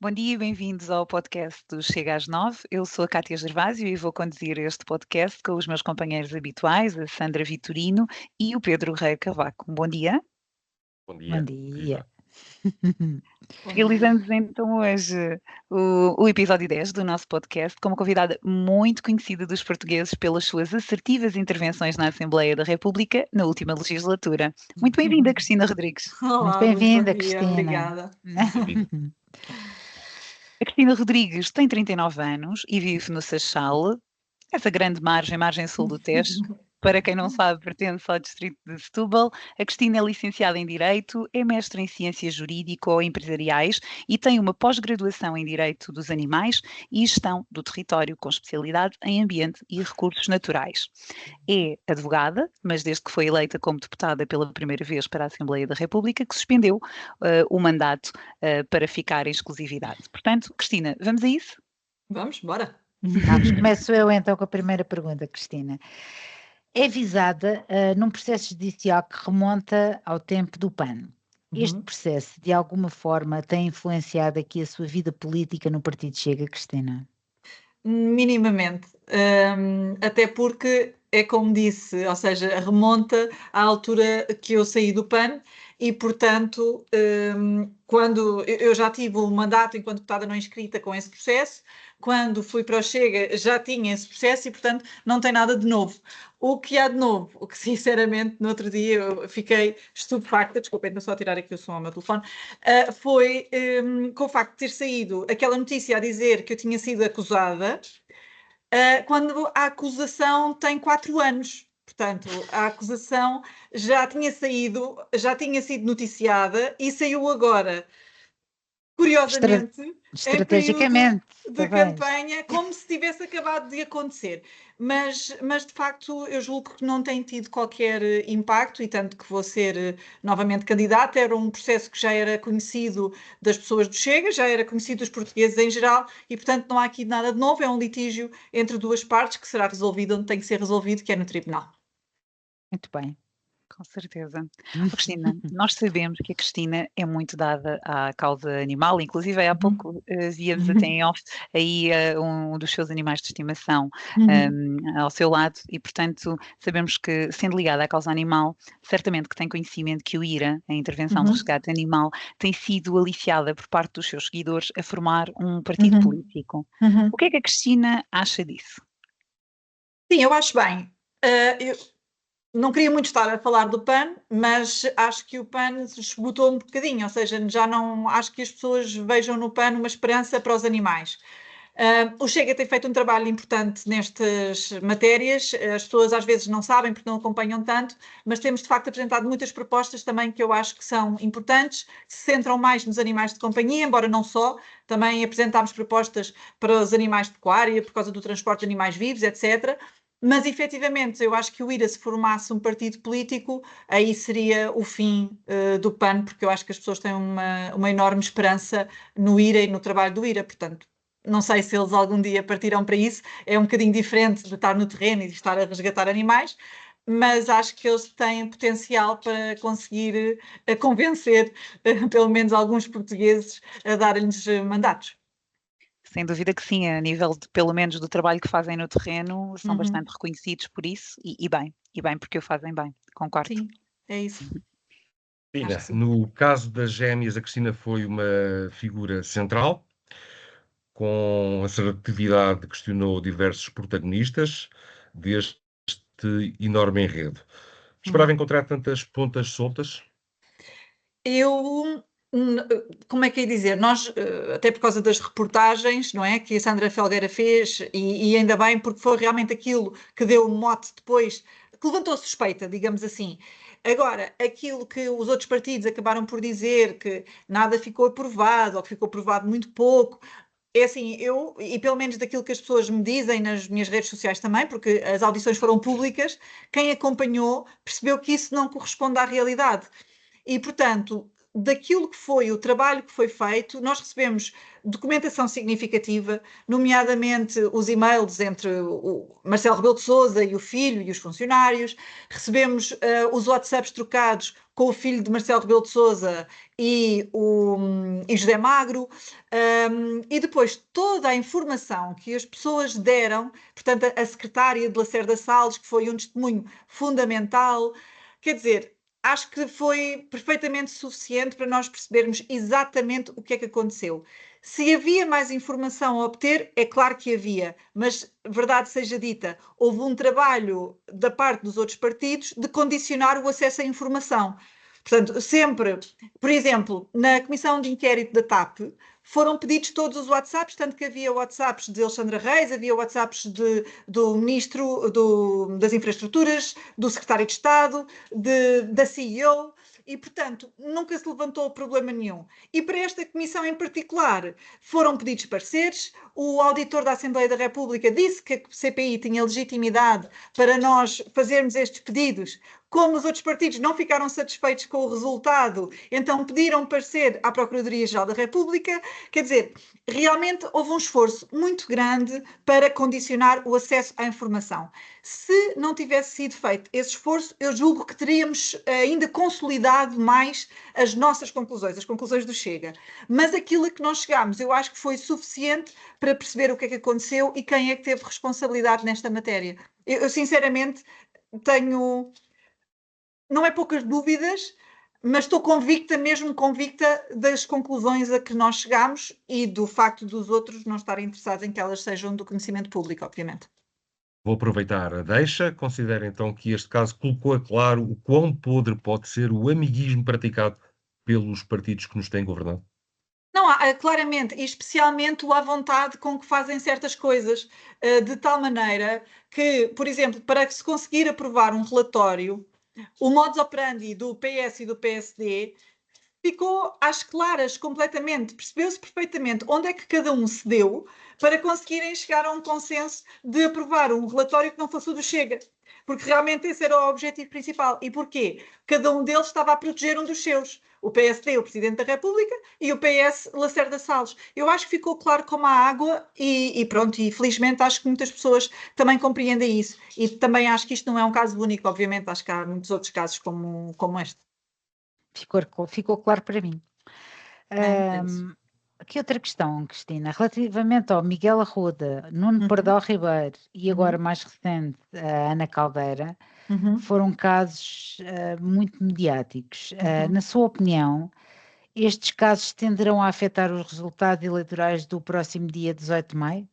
Bom dia e bem-vindos ao podcast do Chega às 9. Eu sou a Cátia Gervásio e vou conduzir este podcast com os meus companheiros habituais, a Sandra Vitorino e o Pedro Rei Cavaco. Bom dia. Bom Bom dia, dia. viva. Bom dia. Realizamos então hoje o episódio 10 do nosso podcast com uma convidada muito conhecida dos portugueses pelas suas assertivas intervenções na Assembleia da República na última legislatura. Muito bem-vinda, Cristina Rodrigues. Muito Olá, bem-vinda, bom dia, Cristina. obrigada. A Cristina Rodrigues tem 39 anos e vive no Seixal, essa grande margem sul do Tejo. Para quem não sabe, pertence ao distrito de Setúbal. A Cristina é licenciada em Direito, é mestre em Ciências Jurídico-Empresariais e tem uma pós-graduação em Direito dos Animais e Gestão do Território, com especialidade em Ambiente e Recursos Naturais. É advogada, mas desde que foi eleita como deputada pela primeira vez para a Assembleia da República, que suspendeu o mandato para ficar em exclusividade. Portanto, Cristina, vamos a isso? Vamos, bora. Vamos, começo eu então com a primeira pergunta, Cristina. É visada num processo judicial que remonta ao tempo do PAN. Este processo, de alguma forma, tem influenciado aqui a sua vida política no Partido Chega, Cristina? Minimamente, até porque é como disse, ou seja, remonta à altura que eu saí do PAN e, portanto, quando eu já tive um mandato enquanto deputada não inscrita com esse processo, quando fui para o Chega já tinha esse processo e, portanto, não tem nada de novo. O que há de novo, o que sinceramente no outro dia eu fiquei estupefacta, desculpem, estou só a tirar aqui o som ao meu telefone, foi com o facto de ter saído aquela notícia a dizer que eu tinha sido acusada, quando a acusação tem 4 anos. Portanto, a acusação já tinha saído, já tinha sido noticiada e saiu agora. Curiosamente, em Estrategicamente, período de talvez. campanha, como se tivesse acabado de acontecer. Mas de facto, eu julgo que não tem tido qualquer impacto, e tanto que vou ser novamente candidata. Era um processo que já era conhecido das pessoas do Chega, já era conhecido dos portugueses em geral, e portanto não há aqui nada de novo. É um litígio entre duas partes que será resolvido onde tem que ser resolvido, que é no tribunal. Muito bem. Com certeza. Cristina, nós sabemos que a Cristina é muito dada à causa animal, inclusive há pouco víamos até em off aí um dos seus animais de estimação ao seu lado e, portanto, sabemos que, sendo ligada à causa animal, certamente que tem conhecimento que o IRA, a Intervenção de Resgate Animal, tem sido aliciada por parte dos seus seguidores a formar um partido político. O que é que a Cristina acha disso? Sim, eu acho bem. Eu não queria muito estar a falar do PAN, mas acho que o PAN se esgotou um bocadinho, ou seja, já não acho que as pessoas vejam no PAN uma esperança para os animais. O Chega tem feito um trabalho importante nestas matérias, as pessoas às vezes não sabem porque não acompanham tanto, mas temos de facto apresentado muitas propostas também que eu acho que são importantes, que se centram mais nos animais de companhia, embora não só, também apresentámos propostas para os animais de pecuária, por causa do transporte de animais vivos, etc. Mas, efetivamente, eu acho que o IRA, se formasse um partido político, aí seria o fim do PAN, porque eu acho que as pessoas têm uma enorme esperança no IRA e no trabalho do IRA, portanto, não sei se eles algum dia partirão para isso, é um bocadinho diferente de estar no terreno e de estar a resgatar animais, mas acho que eles têm potencial para conseguir convencer pelo menos alguns portugueses a darem-lhes mandatos. Sem dúvida que sim, a nível de, pelo menos do trabalho que fazem no terreno, são bastante reconhecidos por isso e bem, porque o fazem bem, concordo. Sim, é isso. Cristina, Acho que sim. no caso das gêmeas, a Cristina foi uma figura central, com assertividade questionou diversos protagonistas deste enorme enredo. Esperava encontrar tantas pontas soltas? Eu, como é que é dizer, nós, até por causa das reportagens, não é, que a Sandra Felgueira fez, e ainda bem, porque foi realmente aquilo que deu o mote depois, que levantou a suspeita, digamos assim. Agora, aquilo que os outros partidos acabaram por dizer, que nada ficou aprovado, ou que ficou aprovado muito pouco, é assim, e pelo menos daquilo que as pessoas me dizem nas minhas redes sociais também, porque as audições foram públicas, quem acompanhou percebeu que isso não corresponde à realidade. E, portanto, daquilo que foi o trabalho que foi feito, nós recebemos documentação significativa, nomeadamente os e-mails entre o Marcelo Rebelo de Sousa e o filho e os funcionários, recebemos os WhatsApps trocados com o filho de Marcelo Rebelo de Sousa e José Magro, e depois toda a informação que as pessoas deram, portanto a secretária de Lacerda Salles, que foi um testemunho fundamental, quer dizer, acho que foi perfeitamente suficiente para nós percebermos exatamente o que é que aconteceu. Se havia mais informação a obter, é claro que havia, mas, verdade seja dita, houve um trabalho da parte dos outros partidos de condicionar o acesso à informação. Portanto, sempre, por exemplo, na Comissão de Inquérito da TAP, foram pedidos todos os WhatsApps, tanto que havia WhatsApps de Alexandra Reis, havia WhatsApps do Ministro das Infraestruturas, do Secretário de Estado, da CEO, e, portanto, nunca se levantou problema nenhum. E para esta comissão em particular, foram pedidos pareceres, o auditor da Assembleia da República disse que a CPI tinha legitimidade para nós fazermos estes pedidos. Como os outros partidos não ficaram satisfeitos com o resultado, então pediram parecer à Procuradoria-Geral da República. Quer dizer, realmente houve um esforço muito grande para condicionar o acesso à informação. Se não tivesse sido feito esse esforço, eu julgo que teríamos ainda consolidado mais as nossas conclusões, as conclusões do Chega. Mas aquilo a que nós chegámos, eu acho que foi suficiente para perceber o que é que aconteceu e quem é que teve responsabilidade nesta matéria. Eu sinceramente, tenho... não é poucas dúvidas, mas estou convicta, mesmo convicta, das conclusões a que nós chegamos e do facto dos outros não estarem interessados em que elas sejam do conhecimento público, obviamente. Vou aproveitar a deixa. Considero então que este caso colocou a claro o quão podre pode ser o amiguismo praticado pelos partidos que nos têm governado. Não, claramente, e especialmente a vontade com que fazem certas coisas, de tal maneira que, por exemplo, para se conseguir aprovar um relatório, o modus operandi do PS e do PSD ficou às claras completamente, percebeu-se perfeitamente onde é que cada um cedeu para conseguirem chegar a um consenso de aprovar um relatório que não fosse o do Chega. Porque realmente esse era o objetivo principal. E porquê? Cada um deles estava a proteger um dos seus. O PSD, o Presidente da República, e o PS, Lacerda Salles. Eu acho que ficou claro como a água e pronto, e felizmente acho que muitas pessoas também compreendem isso. E também acho que isto não é um caso único, obviamente, acho que há muitos outros casos como este. Ficou claro para mim. Que outra questão, Cristina? Relativamente ao Miguel Arruda, Nuno Pardal Ribeiro e agora mais recente a Ana Caldeira, foram casos muito mediáticos. Na sua opinião, estes casos tenderão a afetar os resultados eleitorais do próximo dia 18 de maio?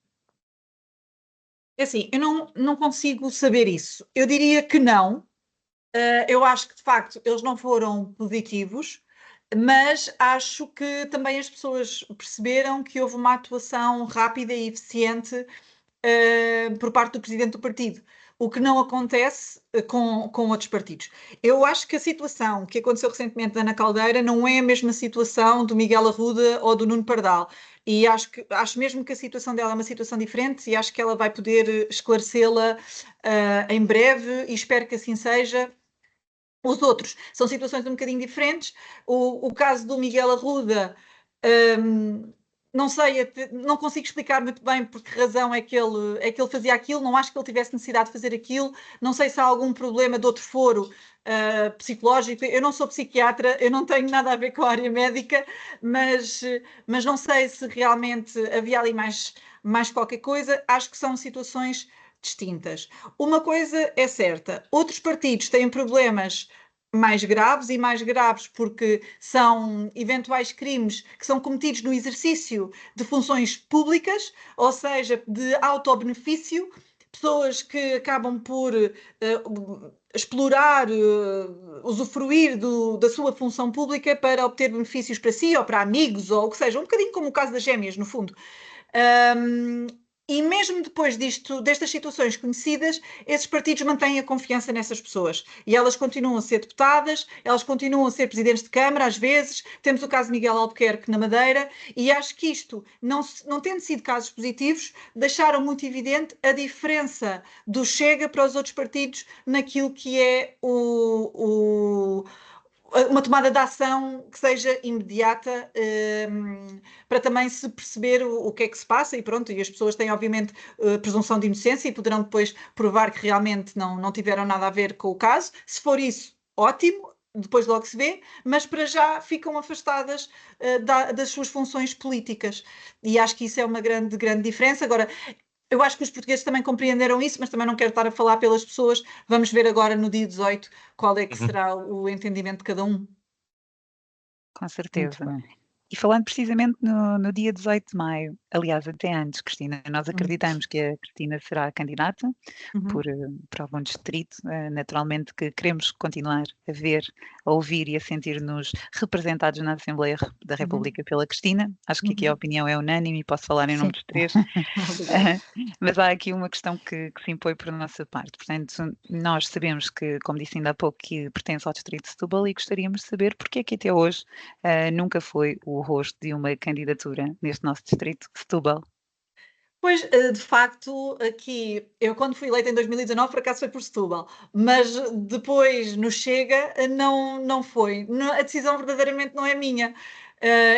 É assim, eu não consigo saber isso. Eu diria que não. Eu acho que, de facto, eles não foram positivos, mas acho que também as pessoas perceberam que houve uma atuação rápida e eficiente por parte do presidente do partido, o que não acontece com outros partidos. Eu acho que a situação que aconteceu recentemente da Ana Caldeira não é a mesma situação do Miguel Arruda ou do Nuno Pardal. E acho mesmo que a situação dela é uma situação diferente e acho que ela vai poder esclarecê-la em breve e espero que assim seja. Os outros são situações um bocadinho diferentes. O caso do Miguel Arruda, não sei, não consigo explicar muito bem por que razão é que ele fazia aquilo, não acho que ele tivesse necessidade de fazer aquilo, não sei se há algum problema de outro foro psicológico. Eu não sou psiquiatra, eu não tenho nada a ver com a área médica, mas não sei se realmente havia ali mais qualquer coisa. Acho que são situações distintas. Uma coisa é certa, outros partidos têm problemas mais graves porque são eventuais crimes que são cometidos no exercício de funções públicas, ou seja, de autobenefício, pessoas que acabam por explorar, usufruir da sua função pública para obter benefícios para si ou para amigos, ou o que seja, um bocadinho como o caso das gêmeas, no fundo. E mesmo depois destas situações conhecidas, esses partidos mantêm a confiança nessas pessoas. E elas continuam a ser deputadas, elas continuam a ser presidentes de Câmara, às vezes. Temos o caso de Miguel Albuquerque na Madeira, e acho que isto, não tendo sido casos positivos, deixaram muito evidente a diferença do Chega para os outros partidos naquilo que é uma tomada de ação que seja imediata, para também se perceber o que é que se passa, e pronto, e as pessoas têm obviamente presunção de inocência e poderão depois provar que realmente não tiveram nada a ver com o caso. Se for isso, ótimo, depois logo se vê, mas para já ficam afastadas das suas funções políticas, e acho que isso é uma grande diferença. Agora, eu acho que os portugueses também compreenderam isso, mas também não quero estar a falar pelas pessoas. Vamos ver agora no dia 18 qual é que será o entendimento de cada um. Com Muito certeza. bem. E falando precisamente no dia 18 de maio, aliás, até antes, Cristina, nós acreditamos que a Cristina será candidata por algum distrito. Naturalmente que queremos continuar a ver, a ouvir e a sentir-nos representados na Assembleia da República pela Cristina. Acho que aqui a opinião é unânime e posso falar em nome dos três. Mas há aqui uma questão que se impõe por nossa parte. Portanto, nós sabemos que, como disse ainda há pouco, que pertence ao distrito de Setúbal, e gostaríamos de saber porque é que até hoje nunca foi o rosto de uma candidatura neste nosso distrito de Setúbal. Pois, de facto, aqui, eu quando fui eleita em 2019, por acaso foi por Setúbal, mas depois no Chega não foi. A decisão verdadeiramente não é minha.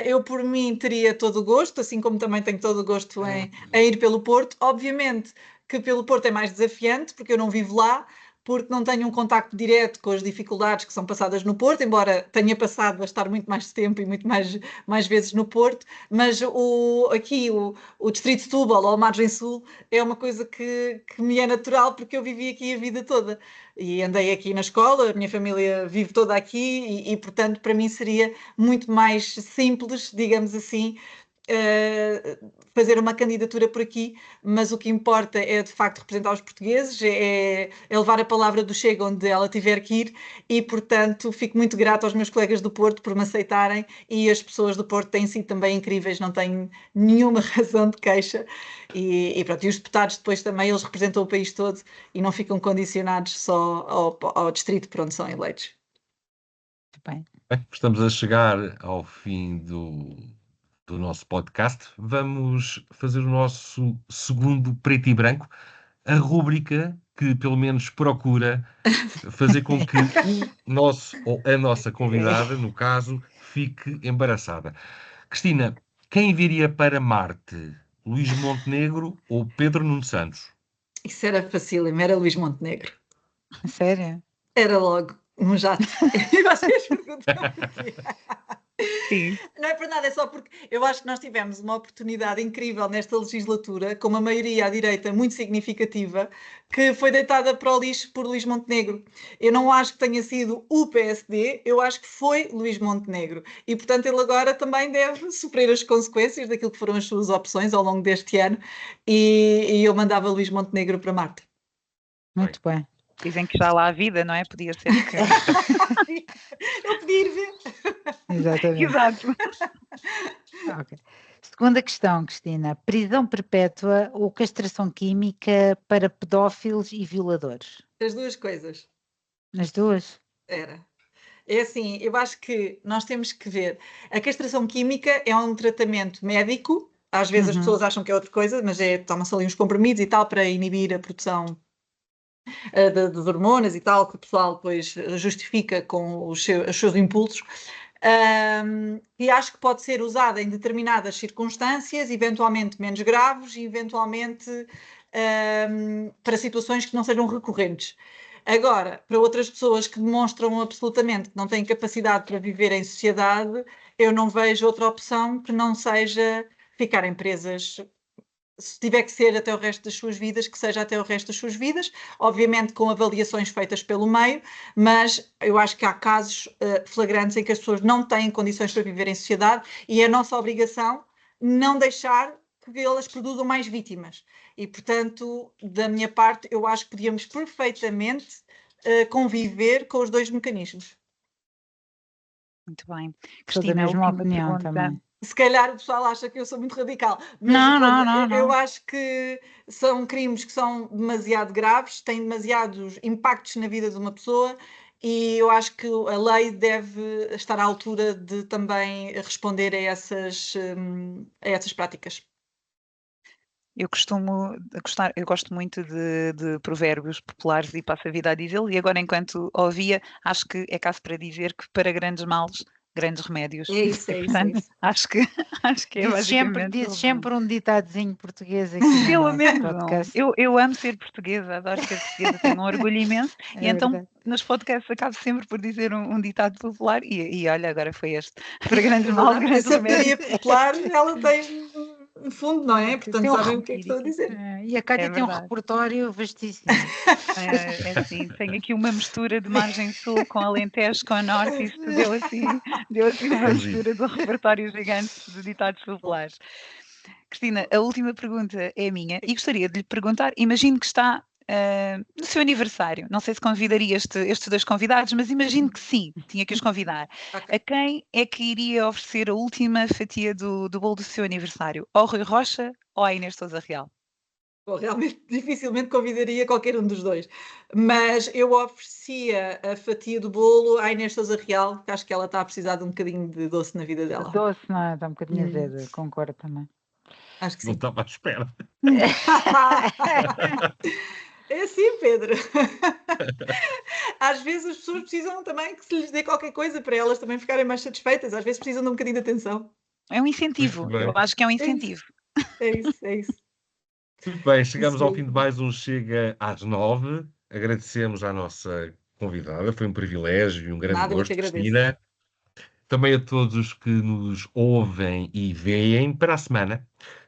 Eu, por mim, teria todo o gosto, assim como também tenho todo o gosto em ir pelo Porto. Obviamente que pelo Porto é mais desafiante, porque eu não vivo lá, porque não tenho um contacto direto com as dificuldades que são passadas no Porto, embora tenha passado a estar muito mais tempo e muito mais vezes no Porto, mas aqui o Distrito de Setúbal, ou a Margem Sul, é uma coisa que me é natural, porque eu vivi aqui a vida toda e andei aqui na escola, a minha família vive toda aqui portanto, para mim seria muito mais simples, digamos assim, fazer uma candidatura por aqui, mas o que importa é de facto representar os portugueses, é levar a palavra do Chega onde ela tiver que ir, e portanto fico muito grata aos meus colegas do Porto por me aceitarem, e as pessoas do Porto têm sido também incríveis, não tenho nenhuma razão de queixa, e pronto, e os deputados depois também, eles representam o país todo e não ficam condicionados só ao distrito por onde são eleitos. Muito bem. Bem, estamos a chegar ao fim do nosso podcast. Vamos fazer o nosso segundo preto e branco, a rúbrica que pelo menos procura fazer com que o nosso ou a nossa convidada, no caso, fique embaraçada. Cristina, quem viria para Marte? Luís Montenegro ou Pedro Nuno Santos? Isso era facílimo, era Luís Montenegro. Sério? Era logo um jato. E vocês perguntam porquê. Sim. Não é por nada, é só porque eu acho que nós tivemos uma oportunidade incrível nesta legislatura, com uma maioria à direita muito significativa, que foi deitada para o lixo por Luís Montenegro. Eu não acho que tenha sido o PSD, eu acho que foi Luís Montenegro. E, portanto, ele agora também deve sofrer as consequências daquilo que foram as suas opções ao longo deste ano, e eu mandava Luís Montenegro para Marte. Muito bem. Dizem que já lá há vida, não é? Podia ser que... Eu podia ir ver. Exatamente. Exato. Ok. Segunda questão, Cristina. Prisão perpétua ou castração química para pedófilos e violadores? As duas coisas. As duas? Era. É assim, eu acho que nós temos que ver. A castração química é um tratamento médico. Às vezes as pessoas acham que é outra coisa, mas toma-se ali uns comprimidos e tal para inibir a produção de hormonas e tal, que o pessoal depois justifica com os seus impulsos. E acho que pode ser usada em determinadas circunstâncias, eventualmente menos graves e eventualmente para situações que não sejam recorrentes. Agora, para outras pessoas que demonstram absolutamente que não têm capacidade para viver em sociedade, eu não vejo outra opção que não seja ficarem presas. Se tiver que ser até o resto das suas vidas, que seja até o resto das suas vidas, obviamente com avaliações feitas pelo meio, mas eu acho que há casos flagrantes em que as pessoas não têm condições para viver em sociedade, e é a nossa obrigação não deixar que elas produzam mais vítimas. E, portanto, da minha parte, eu acho que podíamos perfeitamente conviver com os dois mecanismos. Muito bem. Sou da Cristina, a mesma última opinião pergunta. também. Se calhar o pessoal acha que eu sou muito radical, mas Não. eu acho que são crimes que são demasiado graves, têm demasiados impactos na vida de uma pessoa, e eu acho que a lei deve estar à altura de também responder a essas práticas. Eu gosto muito de provérbios populares e passo a vida a dizê-lo, e agora, enquanto ouvia, acho que é caso para dizer que para grandes males, grandes remédios. É isso, é isso. Portanto, acho que é basicamente. Diz sempre um ditadozinho português aqui no Pelo nosso menos podcast. eu amo ser portuguesa, adoro ser portuguesa, tenho um orgulho imenso, É e então verdade. nos podcasts acabo sempre por dizer um ditado popular, e olha, agora foi este. Para grandes É males, verdade. grandes A sabedoria remédios. popular, ela tem um fundo, não é? Portanto, Tem um sabem o que é que estou a dizer. E a Cátia É tem um verdade. repertório vastíssimo. É assim, tenho aqui uma mistura de margem sul com Alentejo, com a norte, isto deu assim uma mistura de um repertório gigante de ditados populares. Cristina, a última pergunta é minha e gostaria de lhe perguntar, imagino que está no seu aniversário, não sei se convidaria estes dois convidados, mas imagino que sim, tinha que os convidar. Ok. A quem é que iria oferecer a última fatia do bolo do seu aniversário? Ao Rui Rocha ou à Inês Sousa Real? Bom, realmente dificilmente convidaria qualquer um dos dois, mas eu oferecia a fatia do bolo à Inês Sousa Real, que acho que ela está a precisar de um bocadinho de doce na vida dela. Doce, não é? Está um bocadinho azeda, concordo também. Acho que Não sim. estava à espera. É assim, Pedro. Às vezes as pessoas precisam também que se lhes dê qualquer coisa para elas também ficarem mais satisfeitas. Às vezes precisam de um bocadinho de atenção. É um incentivo, Muito bem. eu acho que é um É isso. incentivo. É isso, é isso. Muito bem, chegamos ao Isso fim de mais um Chega às 9. Agradecemos à nossa convidada, foi um privilégio e um grande Nada, eu gosto, que agradeço. Cristina. Também a todos os que nos ouvem e veem. Para a semana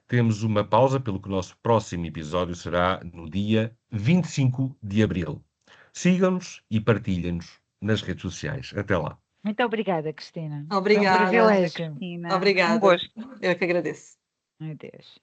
temos uma pausa, pelo que o nosso próximo episódio será no dia 25 de abril. Sigam-nos e partilhem-nos nas redes sociais. Até lá. Muito obrigada, Cristina. Obrigada. Foi um privilégio. Cristina. Obrigada. Um gosto. Eu que agradeço. Meu Deus.